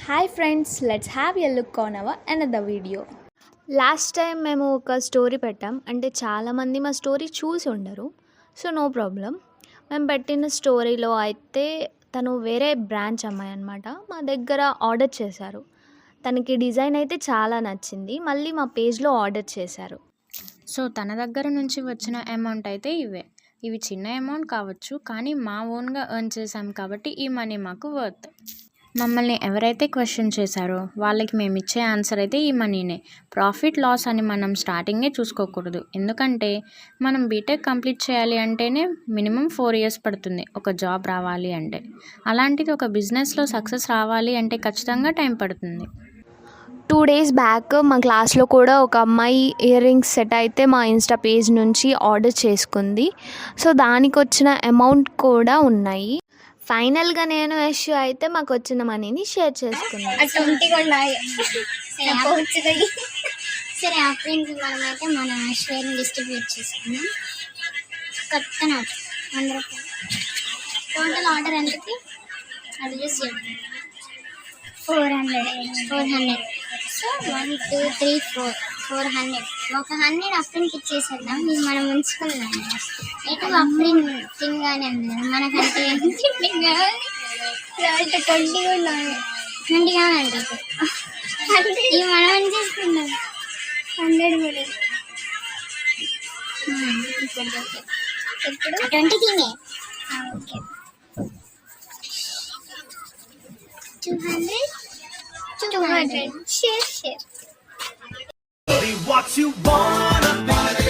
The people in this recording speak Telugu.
Hi friends, let's have a look on hour another video. Last time మేము ఒక స్టోరీ పెట్టాం, అంటే చాలామంది మా స్టోరీ చూసి ఉండరు. So no problem. మేము పెట్టిన స్టోరీలో అయితే తను వేరే బ్రాంచ్ అమ్మాయి అనమాట, మా దగ్గర ఆర్డర్ చేశారు. తనకి డిజైన్ అయితే చాలా నచ్చింది, మళ్ళీ మా పేజ్లో ఆర్డర్ చేశారు. సో తన దగ్గర నుంచి వచ్చిన అమౌంట్ అయితే ఇవి చిన్న అమౌంట్ కావచ్చు, కానీ మా ఓన్గా ఎర్న్ చేసాం కాబట్టి ఈ మనీ మాకు వర్త్. మమ్మల్ని ఎవరైతే క్వశ్చన్ చేశారో వాళ్ళకి మేము ఇచ్చే ఆన్సర్ అయితే ఈ మనీనే. ప్రాఫిట్ లాస్ అని మనం స్టార్టింగే చూసుకోకూడదు, ఎందుకంటే మనం బీటెక్ కంప్లీట్ చేయాలి అంటేనే మినిమం 4 years పడుతుంది ఒక జాబ్ రావాలి అంటే. అలాంటిది ఒక బిజినెస్లో సక్సెస్ రావాలి అంటే ఖచ్చితంగా టైం పడుతుంది. 2 days బ్యాక్ మా క్లాస్లో కూడా ఒక అమ్మాయి ఇయర్ రింగ్స్ సెట్ అయితే మా ఇన్స్టా పేజ్ నుంచి ఆర్డర్ చేసుకుంది. సో దానికి వచ్చిన అమౌంట్ కూడా ఉన్నాయి. ఫైనల్గా నేను యశ్ అయితే మాకు వచ్చిన మనీని షేర్ చేసుకున్నాను. సరే ఆ ఫ్రెండ్స్ మనమైతే మన షేర్ని డిస్ట్రిబ్యూట్ చేసుకున్నాం. కొత్త నోట్ 100 రూపాయలు. టోటల్ ఆర్డర్ ఎంతకి అది చూసి చెప్పండి. 400. సో 1 2 3 4 400. ఒక 100 అప్రింట్ ఇచ్చేసేద్దాం, ఇది మనం ఉంచుకుందాం. ఎటు అప్రింట్ థింగ్గానే ఉంది కదా మనకంటే. 20 కావాలంటే ఇవి మనం ఉంచేసుకుందాం. 100 కూడా ఇప్పుడు 20 తినే. Okay 200. Share. What you wanna be.